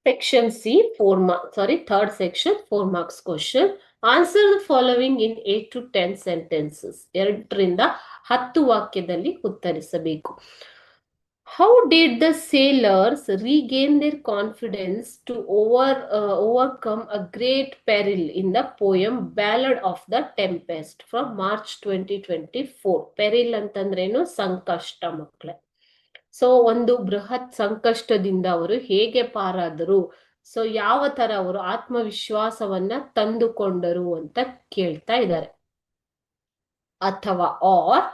Section C, third section, 4 marks question. Answer the following in 8 to 10 sentences. 2ರಿಂದ 10 ವಾಕ್ಯದಲ್ಲಿ ಉತ್ತರಿಸಬೇಕು. How did the sailors regain their confidence to overcome a great peril in the poem Ballad of the Tempest from March 2024? Peril ಅಂತಂದ್ರೇನು? ಸಂಕಷ್ಟ ಮಕ್ಕಳೇ. So ಒಂದು ಬೃಹತ್ ಸಂಕಷ್ಟದಿಂದ ಅವರು ಹೇಗೆ ಪಾರಾದರು, so ಯಾವ ತರ ಅವರು ಆತ್ಮವಿಶ್ವಾಸವನ್ನ ತಂದುಕೊಂಡರು ಅಂತ ಕೇಳ್ತಾ ಇದ್ದಾರೆ. ಅಥವಾ or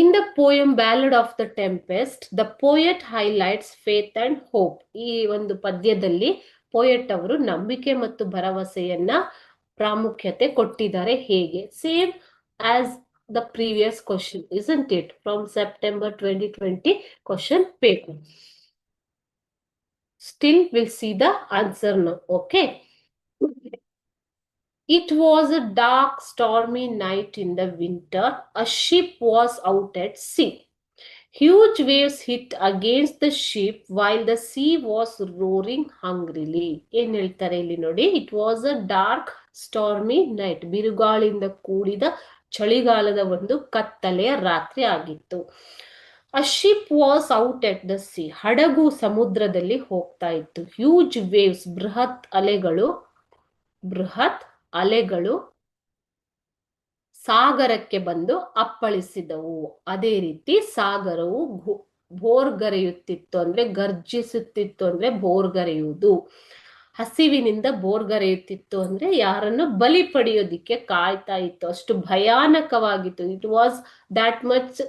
in the poem ballad of the tempest the poet highlights faith and hope. ಈ ಒಂದು ಪದ್ಯದಲ್ಲಿ ಪೋಯಟ್ ಅವರು ನಂಬಿಕೆ ಮತ್ತು ಭರವಸೆಯನ್ನ ಪ್ರಾಮುಖ್ಯತೆ ಕೊಟ್ಟಿದ್ದಾರೆ. ಹೇಗೆ? Same as the previous question, isn't it? From September 2020 question paper. Still we'll see the answer now. Okay. It was a dark, stormy night in the winter. A ship was out at sea. Huge waves hit against the ship while the sea was roaring hungrily. ಏನ್ ಹೇಳ್ತಾರೆ ಇಲ್ಲಿ ನೋಡಿ? It was a dark, stormy night. ಬಿರುಗಾಳಿಯಿಂದ ಕೂಡಿದ ಚಳಿಗಾಲದ ಒಂದು ಕತ್ತಲೆಯ ರಾತ್ರಿ ಆಗಿತ್ತು. A ship was out at the sea. ಹಡಗು ಸಮುದ್ರದಲ್ಲಿ ಹೋಗ್ತಾ ಇತ್ತು. Huge waves, ಬೃಹತ್ ಅಲೆಗಳು ಸಾಗರಕ್ಕೆ ಬಂದು ಅಪ್ಪಳಿಸಿದವು. ಅದೇ ರೀತಿ ಸಾಗರವು ಬೋರ್ಗರೆಯುತ್ತಿತ್ತು, ಅಂದ್ರೆ ಗರ್ಜಿಸುತ್ತಿತ್ತು, ಅಂದ್ರೆ ಬೋರ್ಗರೆಯುವುದು. ಹಸಿವಿನಿಂದ ಬೋರ್ಗರೆಯುತ್ತಿತ್ತು ಅಂದ್ರೆ ಯಾರನ್ನು ಬಲಿ ಪಡೆಯೋದಿಕ್ಕೆ ಕಾಯ್ತಾ ಇತ್ತು. ಅಷ್ಟು ಭಯಾನಕವಾಗಿತ್ತು. It was that much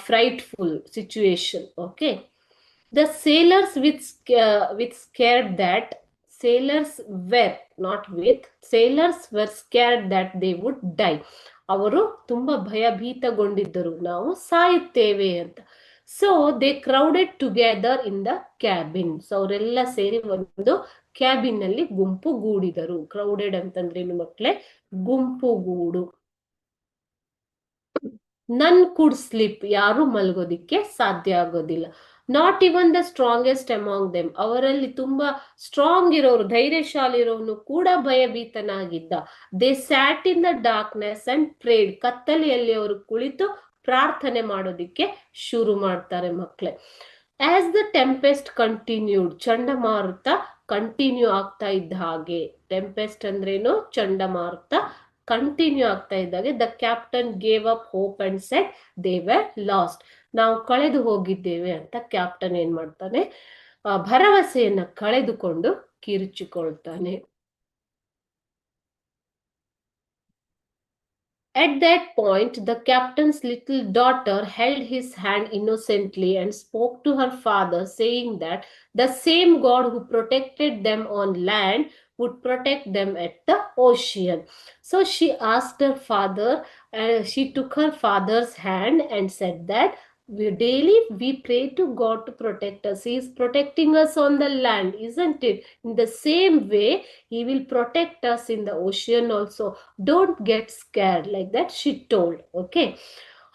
frightful situation. Okay. The sailors with scared that sailors were scared that they would die. ಅವರು ತುಂಬಾ ಭಯಭೀತಗೊಂಡಿದ್ದರು, ನಾವು ಸಾಯುತ್ತೇವೆ ಅಂತ. So they crowded together in the cabin. So ಅವರೆಲ್ಲ ಸೇರಿ ಒಂದು ಕ್ಯಾಬಿನ್ ನಲ್ಲಿ ಗುಂಪುಗೂಡಿದರು. ಕ್ರೌಡೆಡ್ ಅಂತಂದ್ರೇನು ಮಕ್ಕಳೇ? ಗುಂಪುಗೂಡು. ನನ್ ಕುಡ್ ಸ್ಲಿಪ್, ಯಾರು ಮಲ್ಗೋದಿಕ್ಕೆ ಸಾಧ್ಯ ಆಗೋದಿಲ್ಲ. Not even the strongest among them, ಅವರಲ್ಲಿ ತುಂಬಾ ಸ್ಟ್ರಾಂಗ್ ಇರೋರು, ಧೈರ್ಯಶಾಲಿ ಇರೋನು ಕೂಡ ಭಯಭೀತನಾಗಿದ್ದ. They sat in the darkness and prayed, ಕತ್ತಲೆಯಲ್ಲಿ ಅವರು ಕುಳಿತು ಪ್ರಾರ್ಥನೆ ಮಾಡೋದಿಕ್ಕೆ ಶುರು ಮಾಡ್ತಾರೆ ಮಕ್ಕಳೇ. ಆಸ್ ದ ಟೆಂಪೆಸ್ಟ್ ಕಂಟಿನ್ಯೂಡ್, ಚಂಡಮಾರುತ ಕಂಟಿನ್ಯೂ ಆಗ್ತಾ ಇದ್ದ ಹಾಗೆ. ಟೆಂಪೆಸ್ಟ್ ಅಂದ್ರೇನು? ಚಂಡಮಾರುತ ಕಂಟಿನ್ಯೂ ಆಗ್ತಾ ಇದ್ದಾಗ the captain gave up hope and said they were lost. ನಾವು ಕಳೆದು ಹೋಗಿದ್ದೇವೆ ಅಂತ ಕ್ಯಾಪ್ಟನ್ ಏನ್ ಮಾಡ್ತಾನೆ? ಭರವಸೆಯನ್ನ ಕಳೆದುಕೊಂಡು ಕಿರುಚಿಕೊಳ್ತಾನೆ. At that point, the captain's little daughter held his hand innocently and spoke to her father, saying that the same God who protected them on land would protect them at the ocean. So she asked her father, she took her father's hand and said that we pray to God to protect us. He is protecting us on the land, isn't it? In the same way, He will protect us in the ocean also. Don't get scared, like that she told. Okay.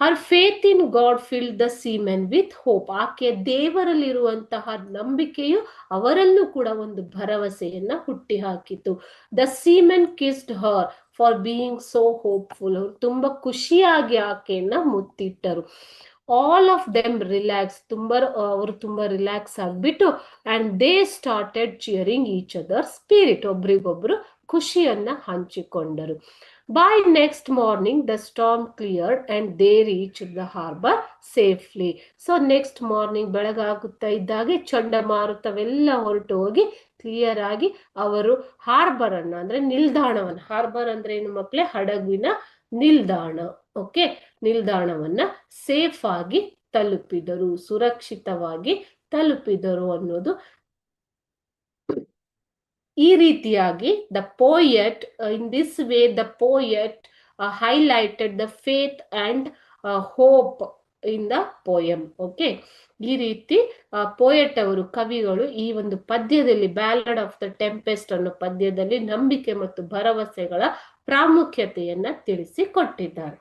Her faith in God filled the seamen with hope. ಆಕೆ ದೇವರಲ್ಲಿರುವಂತಹ ನಂಬಿಕೆಯು ಅವರಲ್ಲೂ ಕೂಡ ಒಂದು ಭರವಸೆಯನ್ನ ಹುಟ್ಟಿ ಹಾಕಿತು. The seamen kissed her for being so hopeful. ತುಂಬಾ ಖುಷಿಯಾಗಿ ಆಕೆಯನ್ನ ಮುತ್ತಿಟ್ಟರು. ಆಲ್ ಆಫ್ ದೆಮ್ ರಿಲ್ಯಾಕ್ಸ್, ಅವರು ತುಂಬಾ ರಿಲ್ಯಾಕ್ಸ್ ಆಗ್ಬಿಟ್ಟು and they started cheering each other spirit, ಒಬ್ರಿಗೊಬ್ರು ಖುಷಿಯನ್ನ ಹಂಚಿಕೊಂಡರು. By next morning the storm cleared and they reach the harbour safely. So next morning ಬೆಳಗಾಗುತ್ತಾ ಇದ್ದಾಗೆ ಚಂಡಮಾರುತವೆಲ್ಲ ಹೊರಟು ಹೋಗಿ ಕ್ಲಿಯರ್ ಆಗಿ ಅವರು ಹಾರ್ಬರ್ ಅನ್ನ, ಅಂದ್ರೆ ನಿಲ್ದಾಣವನ್ನ, ಹಾರ್ಬರ್ ಅಂದ್ರೆ ಏನು ಮಕ್ಕಳೇ? ಹಡಗಿನ ನಿಲ್ದಾಣ. ಓಕೆ. ನಿಲ್ದಾಣವನ್ನ ಸೇಫ್ ಆಗಿ ತಲುಪಿದರು, ಸುರಕ್ಷಿತವಾಗಿ ತಲುಪಿದರು ಅನ್ನೋದು. ಈ ರೀತಿಯಾಗಿ the poet, in this way the poet highlighted the faith and hope in the poem. Okay. ಈ ರೀತಿ ಪೋಯಟ್ ಅವರು, ಕವಿಗಳು ಈ ಒಂದು ಪದ್ಯದಲ್ಲಿ, ಬ್ಯಾಲಡ್ ಆಫ್ ದ ಟೆಂಪೆಸ್ಟ್ ಅನ್ನೋ ಪದ್ಯದಲ್ಲಿ ನಂಬಿಕೆ ಮತ್ತು ಭರವಸೆಗಳ ಪ್ರಾಮುಖ್ಯತೆಯನ್ನ ತಿಳಿಸಿ ಕೊಟ್ಟಿದ್ದಾರೆ.